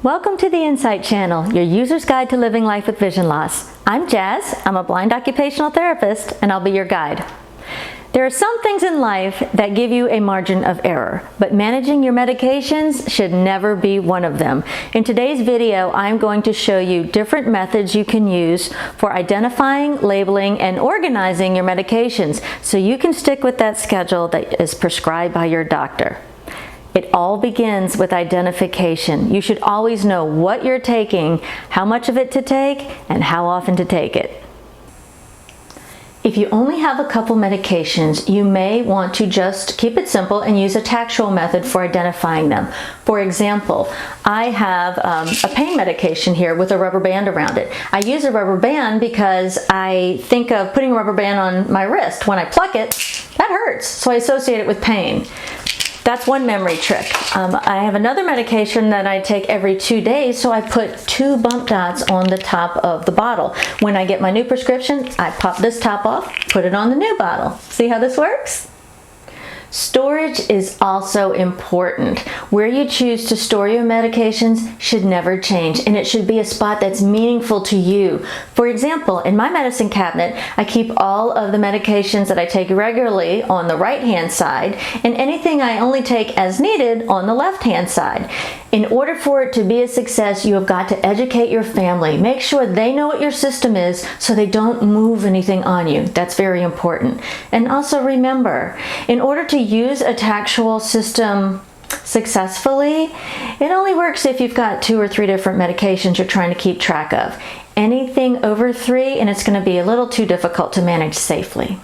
Welcome to the Insight Channel, your user's guide to living life with vision loss. I'm Jazz, I'm a blind occupational therapist, and I'll be your guide. There are some things in life that give you a margin of error, but managing your medications should never be one of them. In today's video, I'm going to show you different methods you can use for identifying, labeling, and organizing your medications so you can stick with that schedule that is prescribed by your doctor. It all begins with identification. You should always know what you're taking, how much of it to take, and how often to take it. If you only have a couple medications, you may want to just keep it simple and use a tactual method for identifying them. For example, I have a pain medication here with a rubber band around it. I use a rubber band because I think of putting a rubber band on my wrist. When I pluck it, that hurts, so I associate it with pain. That's one memory trick. I have another medication that I take every 2 days, so I put 2 bump dots on the top of the bottle. When I get my new prescription, I pop this top off, put it on the new bottle. See how this works? Storage is also important. Where you choose to store your medications should never change, and it should be a spot that's meaningful to you. For example, in my medicine cabinet, I keep all of the medications that I take regularly on the right-hand side, and anything I only take as needed on the left-hand side. In order for it to be a success, you have got to educate your family. Make sure they know what your system is so they don't move anything on you. That's very important. And also remember, in order to use a tactual system successfully, it only works if you've got 2 or 3 different medications you're trying to keep track of. Anything over 3, and it's going to be a little too difficult to manage safely.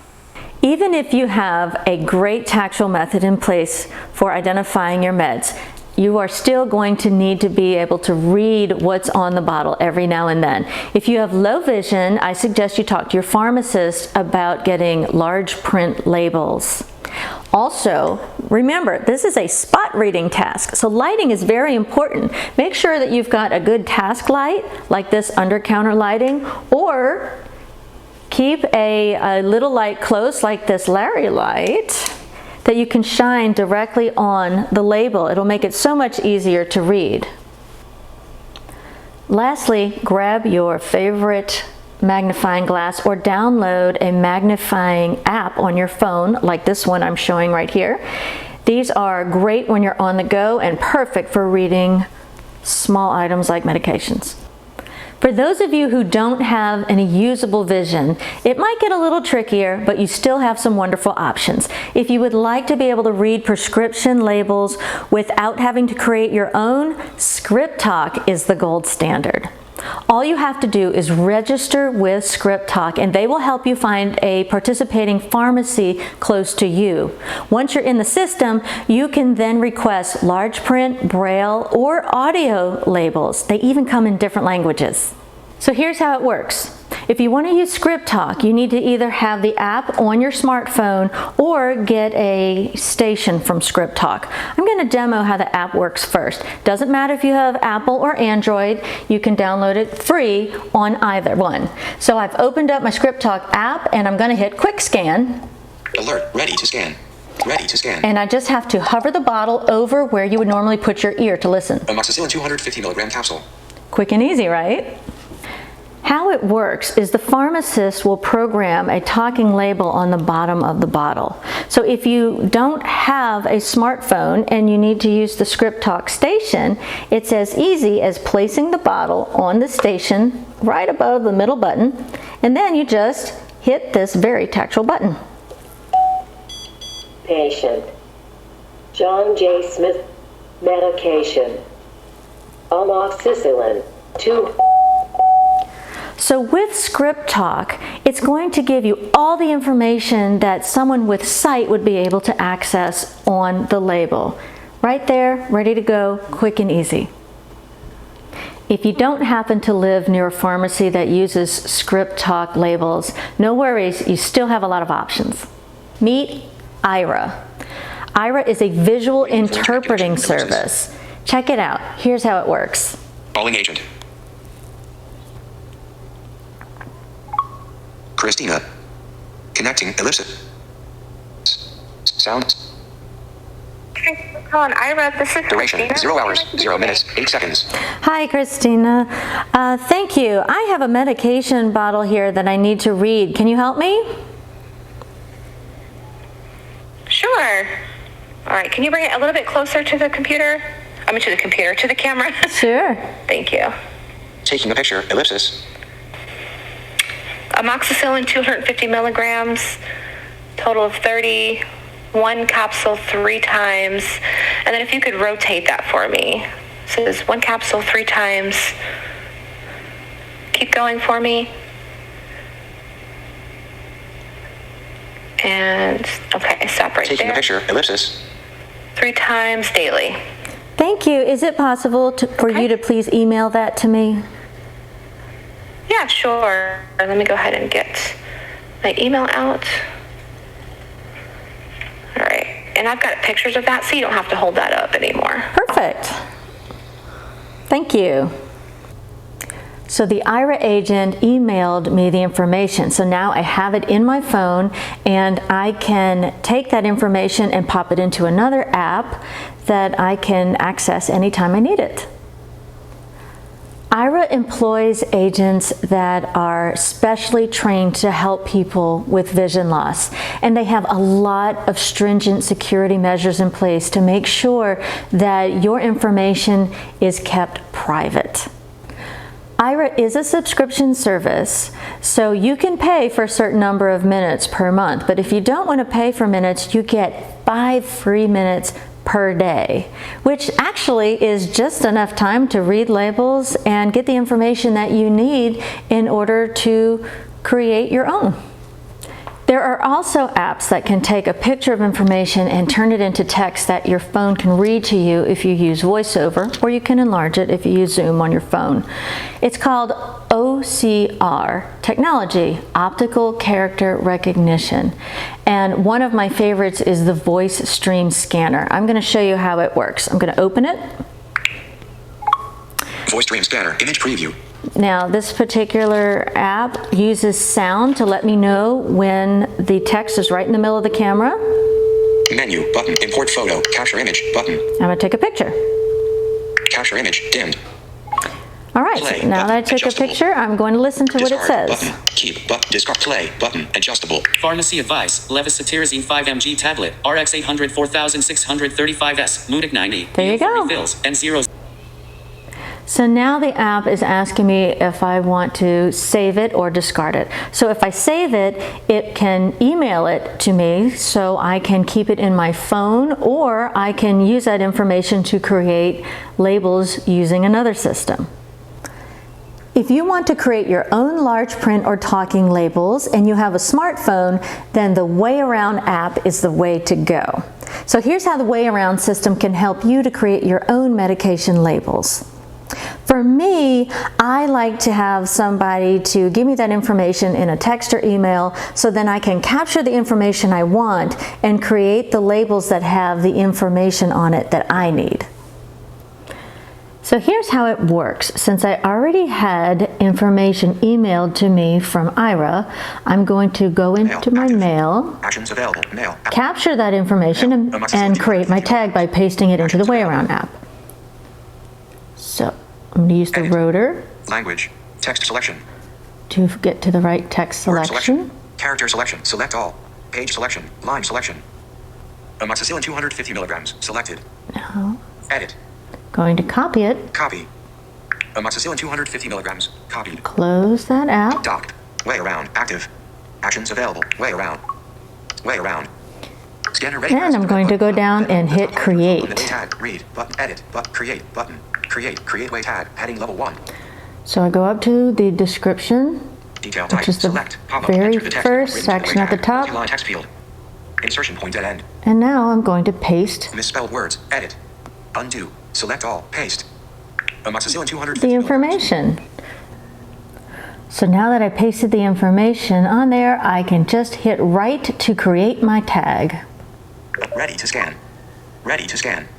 Even if you have a great tactual method in place for identifying your meds, you are still going to need to be able to read what's on the bottle every now and then. If you have low vision, I suggest you talk to your pharmacist about getting large print labels. Also, remember, this is a spot reading task, so lighting is very important. Make sure that you've got a good task light, like this under-counter lighting, or keep a little light close, like this Larry light, that you can shine directly on the label. It'll make it so much easier to read. Lastly, grab your favorite magnifying glass or download a magnifying app on your phone, like this one I'm showing right here. These are great when you're on the go and perfect for reading small items like medications. For those of you who don't have any usable vision, it might get a little trickier, but you still have some wonderful options. If you would like to be able to read prescription labels without having to create your own, ScriptTalk is the gold standard. All you have to do is register with ScriptTalk, and they will help you find a participating pharmacy close to you. Once you're in the system, you can then request large print, braille, or audio labels. They even come in different languages. So here's how it works. If you want to use ScriptTalk, you need to either have the app on your smartphone or get a station from ScriptTalk. I'm going to demo how the app works first. Doesn't matter if you have Apple or Android, you can download it free on either one. So I've opened up my ScriptTalk app and I'm going to hit Quick Scan. Alert, ready to scan. Ready to scan. And I just have to hover the bottle over where you would normally put your ear to listen. Amoxicillin 250 milligram capsule. Quick and easy, right? How it works is the pharmacist will program a talking label on the bottom of the bottle. So if you don't have a smartphone and you need to use the ScriptTalk station, it's as easy as placing the bottle on the station right above the middle button, and then you just hit this very tactile button. Patient John J. Smith. Medication amoxicillin 2. So with ScriptTalk, it's going to give you all the information that someone with sight would be able to access on the label. Right there, ready to go, quick and easy. If you don't happen to live near a pharmacy that uses ScriptTalk labels, no worries, you still have a lot of options. Meet Meetira. Meetira is a visual interpreting service. Check it out. Here's how it works. Calling agent. Christina. Connecting illicit. Sound. Thanks for calling Ira. This is Duration, Christina. 0 hours, 0 minutes, 8 seconds. Hi, Christina. Thank you. I have a medication bottle here that I need to read. Can you help me? Sure. All right, can you bring it a little bit closer to the computer? To the camera. Sure. Thank you. Taking a picture, ellipsis. Amoxicillin 250 milligrams, total of 30, one capsule 3 times. And then if you could rotate that for me. So it's one capsule 3 times. Keep going for me. And, okay, stop right Taking a there. picture, ellipsis. 3 times daily. Thank you. Is it possible for you to please email that to me? Yeah, sure. Let me go ahead and get my email out. All right. And I've got pictures of that, so you don't have to hold that up anymore. Perfect. Thank you. So the Ira agent emailed me the information. So now I have it in my phone and I can take that information and pop it into another app that I can access anytime I need it. Ira employs agents that are specially trained to help people with vision loss, and they have a lot of stringent security measures in place to make sure that your information is kept private. Ira is a subscription service, so you can pay for a certain number of minutes per month, but if you don't want to pay for minutes, you get 5 free minutes per day, which actually is just enough time to read labels and get the information that you need in order to create your own. There are also apps that can take a picture of information and turn it into text that your phone can read to you if you use VoiceOver, or you can enlarge it if you use Zoom on your phone. It's called OCR technology, optical character recognition. And one of my favorites is the voice stream scanner. I'm going to show you how it works. I'm going to open it. Voice stream scanner, image preview. Now, this particular app uses sound to let me know when the text is right in the middle of the camera. Menu, button, import photo, capture image, button. I'm going to take a picture. Capture image, dimmed. All right, Play, so now button, that I took a adjustable. picture, I'm going to listen to what it Discard, says. button, keep, button, discard, play, button, adjustable. Pharmacy advice, levocetirizine 5mg tablet, RX 800 4635S, Ludic 90. There you go. Refills, and zeros. So now the app is asking me if I want to save it or discard it. So if I save it, it can email it to me so I can keep it in my phone, or I can use that information to create labels using another system. If you want to create your own large print or talking labels and you have a smartphone, then the WayAround app is the way to go. So here's how the WayAround system can help you to create your own medication labels. For me, I like to have somebody to give me that information in a text or email, so then I can capture the information I want and create the labels that have the information on it that I need. So here's how it works. Since I already had information emailed to me from Ira, I'm going to go into my mail, Actions available, mail, capture that information, and create my tag by pasting it into the WayAround app. So I'm going to use the rotor language, text selection, to get to the right text word selection. character selection, select all, page selection, line selection. Amoxicillin 250 milligrams, selected. Now, Edit, going to copy it, copy. Amoxicillin 250 milligrams, copied. close that app, Docked, WayAround, active. Actions available, WayAround. WayAround. Scanner ready. and I'm going to go down and hit create. Tag, read, button, edit, button, create, button, create way tag, heading level 1. So I go up to the description, Detail type, which is the select, pop-up, very enter the text, first written section at the tag, top. multi-line text field. Insertion point dead end. And now I'm going to paste Misspelled words, edit. Undo, select all, paste. Amoxicillin 250 the information. So now that I pasted the information on there, I can just hit right to create my tag. Ready to scan. Ready to scan.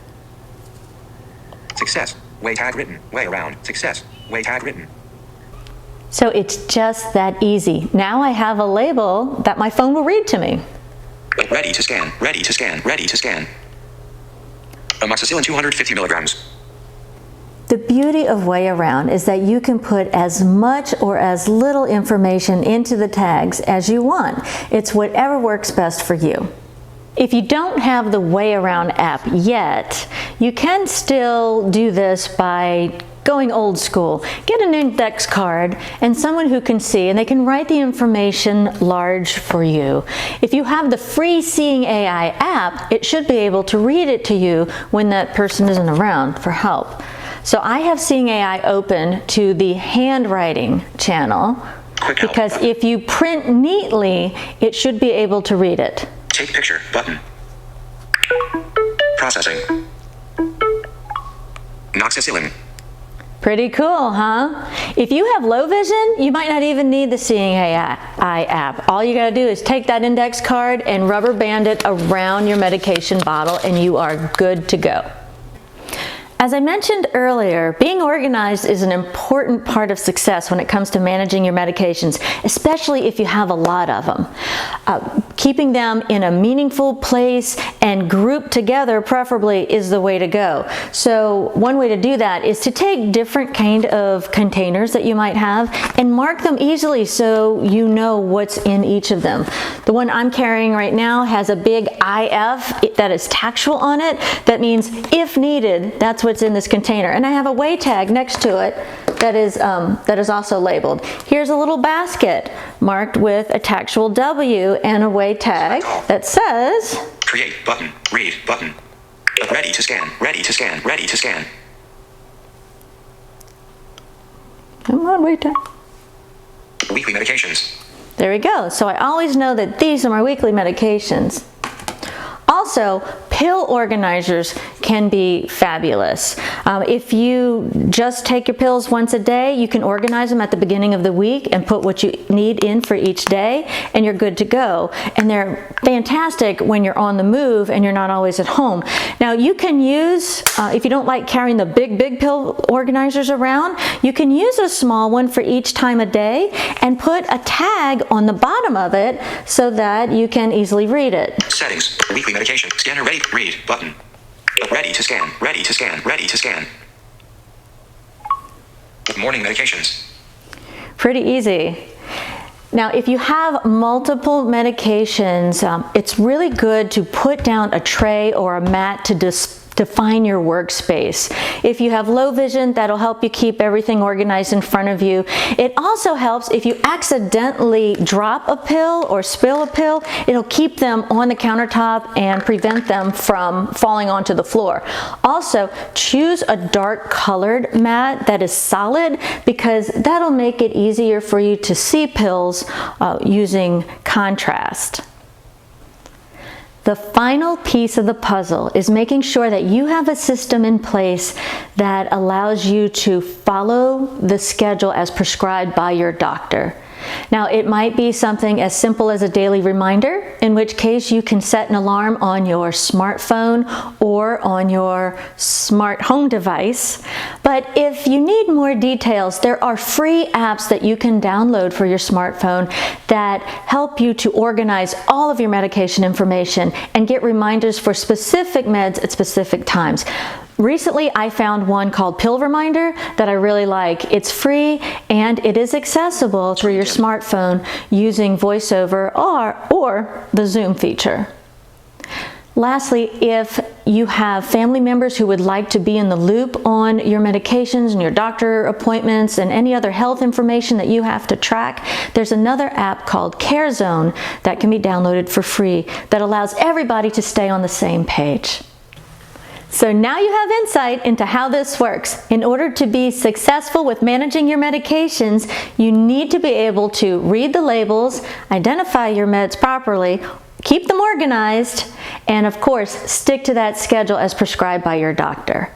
Success. Way tag written. WayAround. Success. Way tag written. So it's just that easy. Now I have a label that my phone will read to me. Ready to scan. Ready to scan. Ready to scan. Amoxicillin 250 milligrams. The beauty of WayAround is that you can put as much or as little information into the tags as you want. It's whatever works best for you. If you don't have the WayAround app yet, you can still do this by going old school. Get an index card and someone who can see, and they can write the information large for you. If you have the free Seeing AI app, it should be able to read it to you when that person isn't around for help. So I have Seeing AI open to the handwriting channel because if you print neatly, it should be able to read it. Take picture button. Processing. Amoxicillin. Pretty cool, huh? If you have low vision, you might not even need the Seeing AI app. All you gotta do is take that index card and rubber band it around your medication bottle and you are good to go. As I mentioned earlier, being organized is an important part of success when it comes to managing your medications, especially if you have a lot of them. Keeping them in a meaningful place and grouped together preferably is the way to go. So one way to do that is to take different kind of containers that you might have and mark them easily so you know what's in each of them. The one I'm carrying right now has a big IF that is tactual on it. That means if needed, that's what's in this container. And I have a weigh tag next to it that is also labeled. Here's a little basket marked with a Tactual W and a weigh tag that says Create button. Read button. Ready to scan. Ready to scan. Ready to scan. Come on, weigh tag. Weekly medications. There we go. So I always know that these are my weekly medications. Also, pill organizers can be fabulous. If you just take your pills once a day, you can organize them at the beginning of the week and put what you need in for each day, and you're good to go. And they're fantastic when you're on the move and you're not always at home. Now, you can use, if you don't like carrying the big pill organizers around, you can use a small one for each time a day and put a tag on the bottom of it so that you can easily read it. Settings. Weekly medication. Scanner ready. Read button. Ready to scan. Ready to scan. Ready to scan. Morning medications. Pretty easy. Now, if you have multiple medications, it's really good to put down a tray or a mat to define your workspace. If you have low vision, that'll help you keep everything organized in front of you. It also helps if you accidentally drop a pill or spill a pill, it'll keep them on the countertop and prevent them from falling onto the floor. Also, choose a dark colored mat that is solid because that'll make it easier for you to see pills using contrast. The final piece of the puzzle is making sure that you have a system in place that allows you to follow the schedule as prescribed by your doctor. Now, it might be something as simple as a daily reminder, in which case you can set an alarm on your smartphone or on your smart home device. But if you need more details, there are free apps that you can download for your smartphone that help you to organize all of your medication information and get reminders for specific meds at specific times. Recently, I found one called Pill Reminder that I really like. It's free and it is accessible through your smartphone using VoiceOver or the Zoom feature. Lastly, if you have family members who would like to be in the loop on your medications and your doctor appointments and any other health information that you have to track, there's another app called CareZone that can be downloaded for free that allows everybody to stay on the same page. So now you have insight into how this works. In order to be successful with managing your medications, you need to be able to read the labels, identify your meds properly, keep them organized, and of course, stick to that schedule as prescribed by your doctor.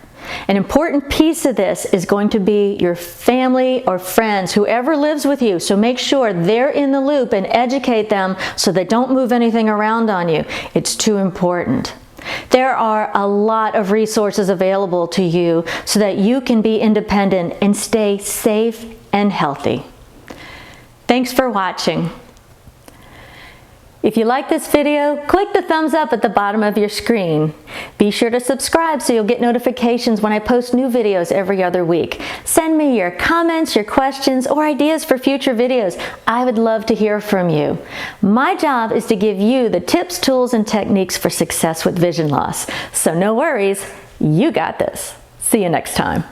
An important piece of this is going to be your family or friends, whoever lives with you. So make sure they're in the loop and educate them so they don't move anything around on you. It's too important. There are a lot of resources available to you so that you can be independent and stay safe and healthy. Thanks for watching. If you like this video, click the thumbs up at the bottom of your screen. Be sure to subscribe so you'll get notifications when I post new videos every other week. Send me your comments, your questions, or ideas for future videos. I would love to hear from you. My job is to give you the tips, tools, and techniques for success with vision loss. So no worries, you got this. See you next time.